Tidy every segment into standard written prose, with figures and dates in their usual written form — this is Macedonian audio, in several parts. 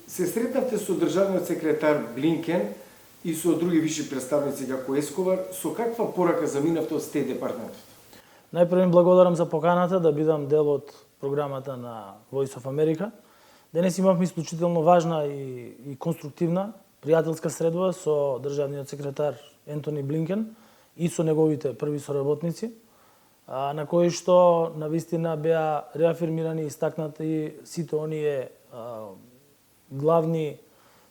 се сретнавте со државниот секретар Блинкен и со други висши представници како Ескобар, со каква порака заминавте од Стејт департаментот? Најпрво им благодарам за поканата да бидам дел од програмата на Voice of America. Денес имавме исклучително важна и конструктивна пријателска средба со државниот секретар Ентони Блинкен и со неговите први соработници, на кои што навистина беа реафирмирани и истакнати сите оние главни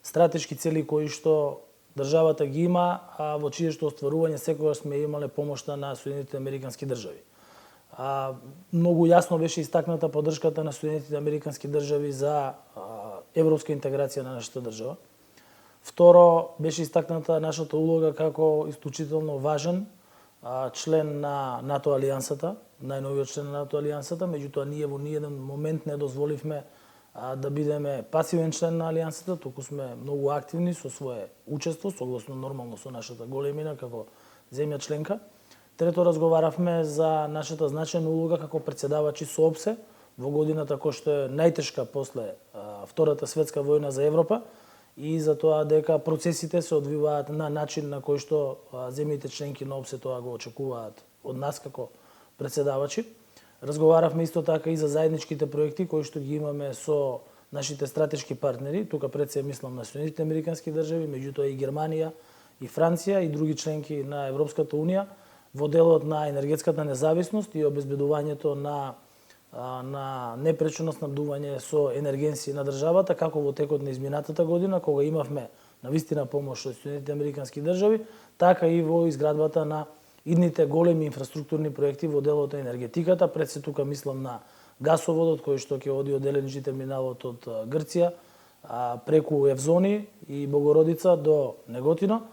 стратешки цели кои што државата ги има, а во чие што остварување секогаш сме имале помошта на Соединетите Американски држави. Многу јасно беше истакната поддршката на Соединетите Американски држави за европска интеграција на нашата држава. Второ, беше истакната нашата улога како исклучително важен член на НАТО алијансата, најновиот член на НАТО алијансата, меѓутоа ние во ниеден момент не дозволивме да бидеме пасивен член на алијансата, туку сме многу активни со свое учество, согласно нормално со нашата големина како земја членка. Трето, разговаравме за нашата значајна улога како претседавачи со ОПСЕ во годината која што е најтешка после Втората светска војна за Европа и за тоа дека процесите се одвиваат на начин на кој што земјите членки на ОПСЕ тоа го очекуваат од нас како претседавачи. Разговаравме исто така и за заедничките проекти кои што ги имаме со нашите стратешки партнери, тука пред се мислам на Соединетите Американски држави, меѓутоа и Германија, и Франција и други членки на Европската унија во делот на енергетската независност и обезбедувањето на непречено снабдување со енергенси на државата, како во текот на изминатата година, кога имавме навистина помош од Соединетите Американски држави, така и во изградбата на идните големи инфраструктурни проекти во делот на енергетиката. Пред се тука мислам на гасоводот кој што ќе оди од ЛНГ терминалот од Грција преку Евзони и Богородица до Неготино.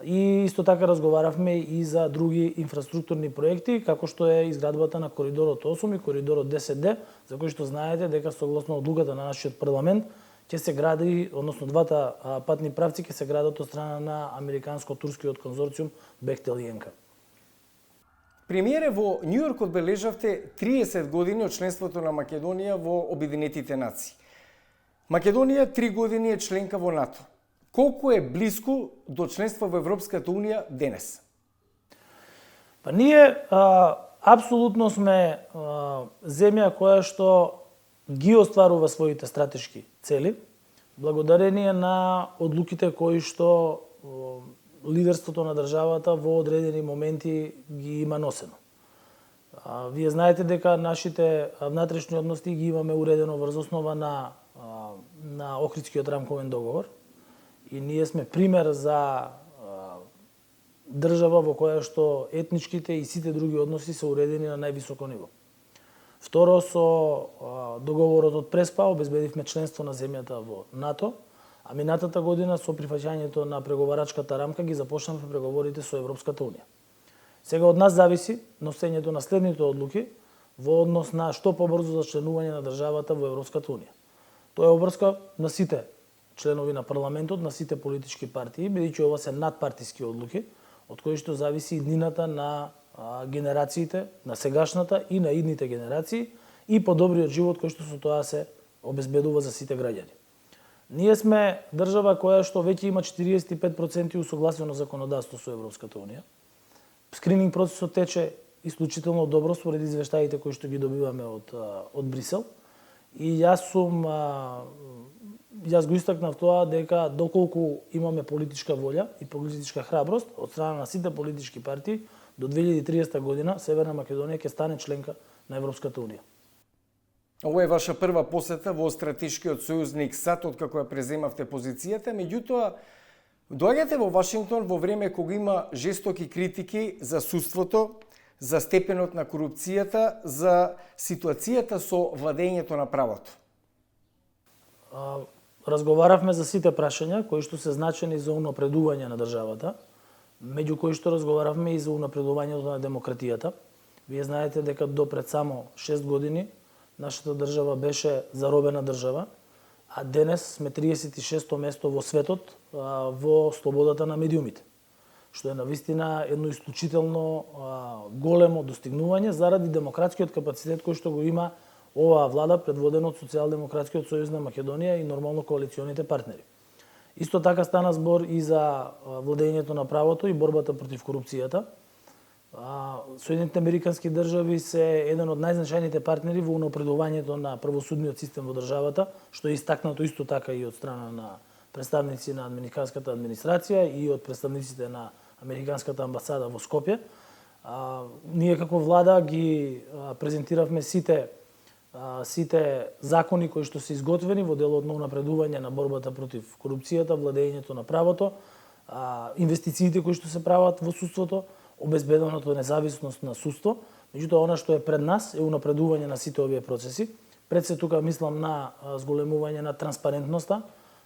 И исто така разговаравме и за други инфраструктурни проекти, како што е изградбата на коридорот 8 и коридорот 10D, за кои што знаете дека согласно одлуката на нашиот парламент ќе се гради, односно двата патни правци ќе се градат од страна на американско-турскиот конзорциум Бехтел и Енка. Премиере, во Њујорк одбележавте 30 години од членството на Македонија во Обединетите нации. Македонија 3 години е членка во НАТО. Колку е близко до членство во Европската унија денес? Па ние апсолутно сме земја која што ги остварува своите стратешки цели, благодарение на одлуките кои што лидерството на државата во одредени моменти ги има носено. Вие знаете дека нашите внатрешни односи ги имаме уредено врз основа на Охридскиот рамковен договор и ние сме пример за држава во која што етничките и сите други односи се уредени на највисоко ниво. Второ, со договорот од Преспа обезбедивме членство на земјата во НАТО, а минатата година со прифаќањето на преговарачката рамка ги започнавме преговорите со Европската унија. Сега од нас зависи носењето на следните одлуки во однос на што побрзо зачленување на државата во Европската унија. Тоа е обврска на сите членови на парламентот, на сите политички партии, бидејќи ова се надпартиски одлуки, од кои што зависи иднината на генерациите, на сегашната и на идните генерации и подобриот живот кој што со тоа се обезбедува за сите граѓани. Ние сме држава која што веќе има 45% усогласено законодавство со Европската унија. Скрининг процесот тече исклучително добро според извештаите кои што ги добиваме од Брисел. И јас го истакнав тоа дека доколку имаме политичка волја и политичка храброст од страна на сите политички партии, до 2030 година Северна Македонија ќе стане членка на Европската унија. Ова е ваша прва посета во стратешкиот сојузник САД откако ја преземавте позицијата, меѓутоа доаѓате во Вашингтон во време кога има жестоки критики за судството, за степенот на корупцијата, за ситуацијата со владењето на правото. Разговаравме за сите прашања кои што се значени за унапредување на државата, меѓу кои што разговаравме и за унапредувањето на демократијата. Вие знаете дека до пред само 6 години нашата држава беше заробена држава, а денес сме 36-то место во светот во слободата на медиумите, што е навистина едно исклучително големо достигнување заради демократскиот капацитет кој што го има оваа влада предводена од Социјалдемократскиот сојуз на Македонија и нормално коалиционите партнери. Исто така стана збор и за владењето на правото и борбата против корупцијата. Соединетите американски држави се еден од најзначајните партнери во унапредувањето на правосудниот систем во државата, што е истакнато исто така и од страна на представници на американската администрација и од представниците на американската амбасада во Скопје. Ние како влада ги презентиравме сите закони кои што се изготвени во делот на унапредување на борбата против корупцијата, владењето на правото, инвестициите кои што се прават во судството, обезбеденото независност на судство. Меѓутоа, она што е пред нас е унапредување на сите овие процеси. Пред се тука мислам на зголемување на транспарентноста,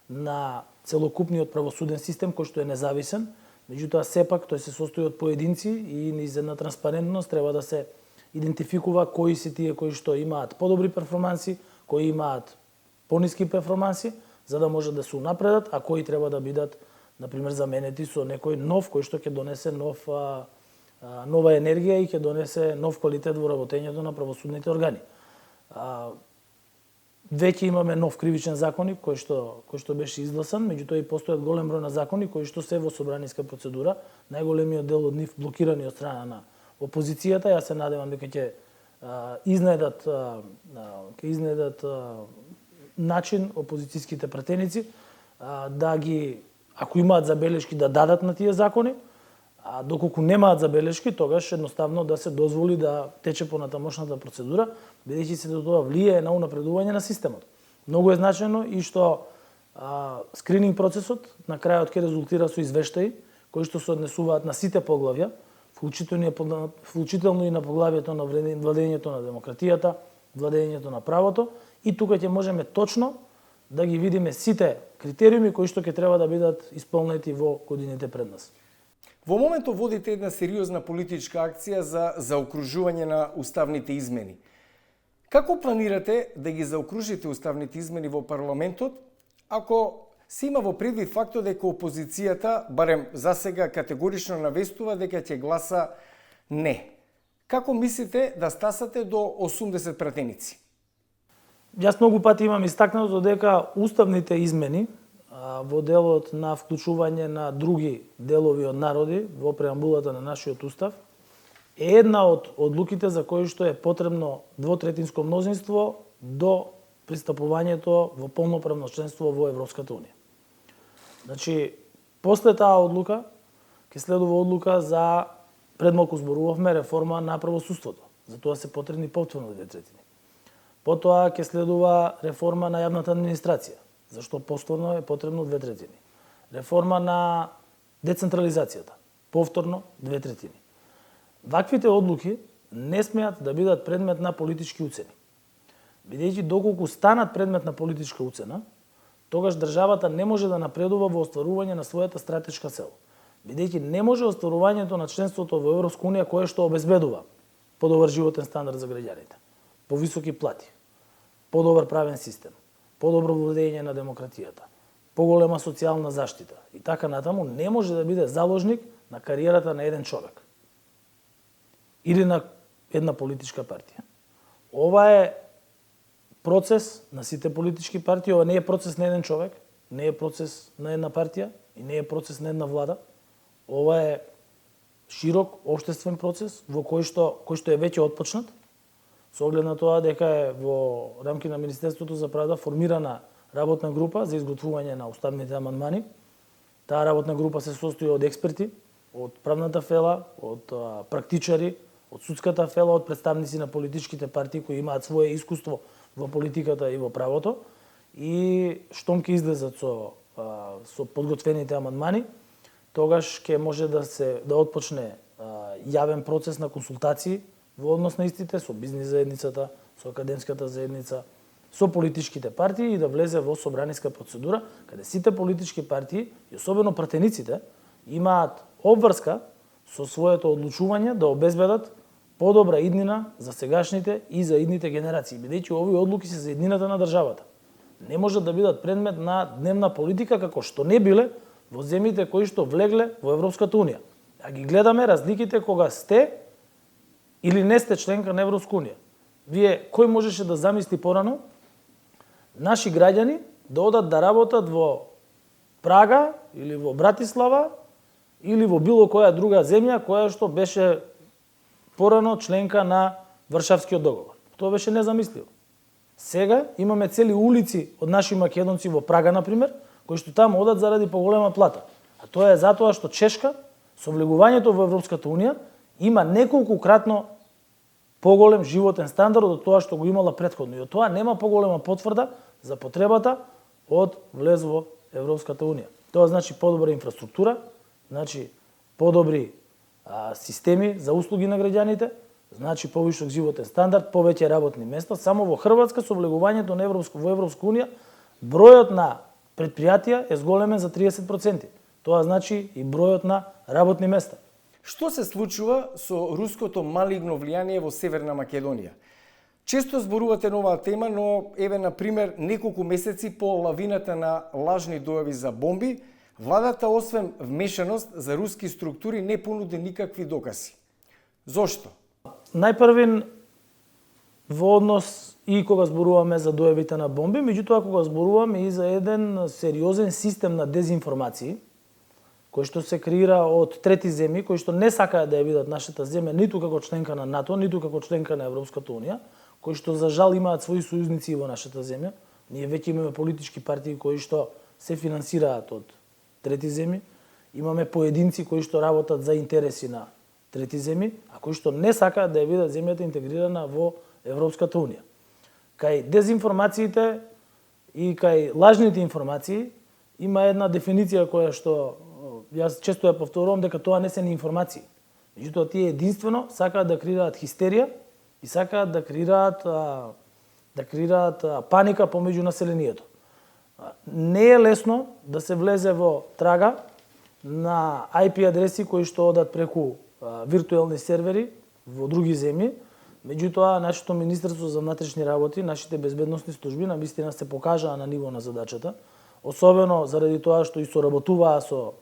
на целокупниот правосуден систем кој што е независен. Меѓутоа, сепак тој се состои од поединци и низ една транспарентност треба да се идентификува кои се тие кои што имаат подобри перформанси, кои имаат пониски перформанси, за да може да се унапредат, а кои треба да бидат, например, заменети со некој нов кој што ќе донесе нова енергија и ќе донесе нов квалитет во работењето на правосудните органи. Веќе имаме нов кривичен законник кој што беше изгласан, меѓутоа и постојат голем број на закони кои што се во собраниска процедура, најголемиот дел од нив блокирани од страна на опозицијата. Јас се надевам дека ќе изнедат начин опозицијските пратеници да ги, ако имаат забелешки, да дадат на тие закони, а доколку немаат забелешки, тогаш едноставно да се дозволи да тече понатамошната процедура, бидејќи се тоа влијае на унапредување на системот. Многу е значено и што скрининг процесот на крајот ќе резултира со извештаи кои што се однесуваат на сите поглавја, вклучително и на поглавието на владењето на демократијата, владењето на правото, и тука ќе можеме точно да ги видиме сите критериуми кои што ќе треба да бидат исполнети во годините пред нас. Во моментот водите една сериозна политичка акција за заокружување на уставните измени. Како планирате да ги заокружите уставните измени во парламентот, ако се има во предвид фактот дека опозицијата, барем за сега, категорично навестува дека ќе гласа не? Како мислите да стасате до 80 пратеници? Јас многу пати имам истакнато дека уставните измени во делот на вклучување на други делови од народи во преамбулата на нашиот устав е една од одлуките за кои што е потребно двотретинско мнозинство до пристапувањето во полноправно членство во Европската унија. Значи, после таа одлука ќе следува одлука за, пред малку зборувавме, реформа на правосудството. За тоа се потребни повторно 2/3. Потоа ќе следува реформа на јавната администрација, зашто повторно е потребно 2/3. Реформа на децентрализацијата, повторно 2/3. Ваквите одлуки не смеат да бидат предмет на политички уцени. Бидејќи доколку станат предмет на политичка уцена, тогаш државата не може да напредува во остварување на својата стратешка цел. Бидејќи не може остварувањето на членството во Европска унија кое што обезбедува подобар животен стандард за граѓаните, повисоки плати, подобар правен систем, подобро владење на демократијата, поголема социјална заштита и така натаму, не може да биде заложник на кариерата на еден човек или на една политичка партија. Ова е процес на сите политички партии, ова не е процес на еден човек, не е процес на една партија и не е процес на една влада. Ова е широк општествен процес во кој што е веќе отпочнат, со оглед на тоа дека е во рамки на Министерството за правда формирана работна група за изготвување на уставните амандмани. Таа работна група се состои од експерти, од правната фела, од практичари, од судската фела, од представници на политичките партии кои имаат свое искуство во политиката и во правото, и штом ќе излезат со подготвените амандмани, тогаш ќе може да отпочне јавен процес на консултации во однос на истите со бизнис заедницата, со академската заедница, со политичките партии и да влезе во собраниска процедура, каде сите политички партии и особено пратениците имаат обврска со своето одлучување да обезбедат подобра иднина за сегашните и за идните генерации, бидејќи овие одлуки се за иднината на државата. Не може да бидат предмет на дневна политика како што не биле во земјите кои што влегле во Европската унија. А ги гледаме разликите кога сте или не сте членка на Европска унија. кој можеше да замисли порано наши граѓани да одат да работат во Прага или во Братислава или во било која друга земја која што беше порано членка на Варшавскиот договор. Тоа беше незамисливо. Сега имаме цели улици од наши македонци во Прага, например, кои што таму одат заради поголема плата. А тоа е затоа што Чешка, со влегувањето во Европската Унија, има неколкукратно поголем животен стандард од тоа што го имала претходно. И од тоа нема поголема потврда за потребата од влез во Европската Унија. Тоа значи подобра инфраструктура, значи подобри системи за услуги на граѓаните, значи повишок животен стандард, повеќе работни места. Само во Хрватска со влегувањето на во Европска Унија бројот на предпријатија е зголемен за 30%. Тоа значи и бројот на работни места. Што се случува со руското малигно влијание во Северна Македонија? Често зборувате на оваа тема, но еве на пример неколку месеци по лавината на лажни дојави за бомби, владата освен вмешаност за руски структури не понуди никакви докази. Зошто? Најпрвен во однос и кога зборуваме за дојавите на бомби, меѓутоа кога зборуваме и за еден сериозен систем на дезинформации, кој што се креира од трети земји, кои што не сакаат да ја видат нашата земја ниту како членка на НАТО, ниту како членка на Европската Унија, кои што за жал имаат своји сојузници во нашата земја. Ние веќе имаме политички партии кои што се финансираат од трети земји, имаме поединци кои што работат за интереси на трети земји, а кои што не сакаат да ја видат земјата интегрирана во Европската Унија. Кај дезинформациите и кај лажните информации има една дефиниција која што јас често ја повторувам дека тоа не се ни информации. Меѓутоа тие единствено сакаат да креираат хистерија и сакаат да креираат паника помеѓу населението. Не е лесно да се влезе во трага на IP адреси кои што одат преку виртуелни сервери во други земји. Меѓутоа, нашето Министерство за внатрешни работи, нашите безбедносни служби навистина се покажаа на ниво на задачата, особено заради тоа што и соработуваа со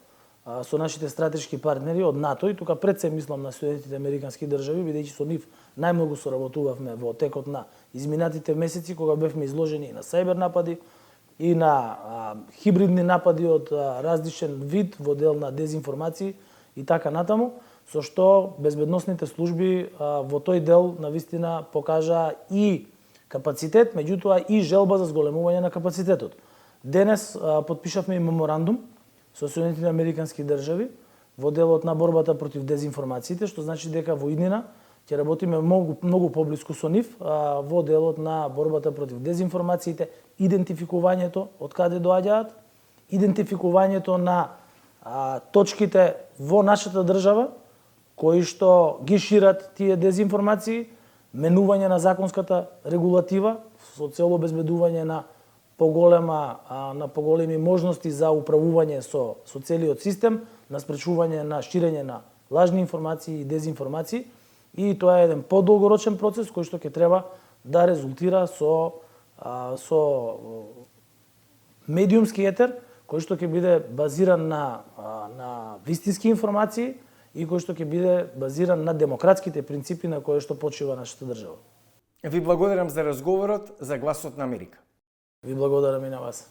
нашите стратешки партнери од НАТО, и тука пред се мислам на Соединетите американски држави, бидејќи со нив најмногу соработувавме во текот на изминатите месеци, кога бевме изложени и на сајбер напади, и на хибридни напади од различен вид во дел на дезинформации и така натаму, со што безбедносните служби во тој дел навистина покажаа и капацитет, меѓутоа и желба за зголемување на капацитетот. Денес потпишавме и меморандум со Соединетите американски држави во делот на борбата против дезинформациите, што значи дека во иднина ќе работиме многу поблиску со нив во делот на борбата против дезинформациите, идентификувањето од каде доаѓаат, идентификувањето на точките во нашата држава кои што ги шират тие дезинформации, менување на законската регулатива со цел обезбедување на поголеми можности за управување со целиот систем, на спречување на ширење на лажни информации и дезинформации, и тоа е еден подолгорочен процес кој што ќе треба да резултира со медиумски етер, кој што ќе биде базиран на вистински информации и кој што ќе биде базиран на демократските принципи на кои што почива нашата држава. Ви благодарам за разговорот за Гласот на Америка. Ви благодарам и на вас.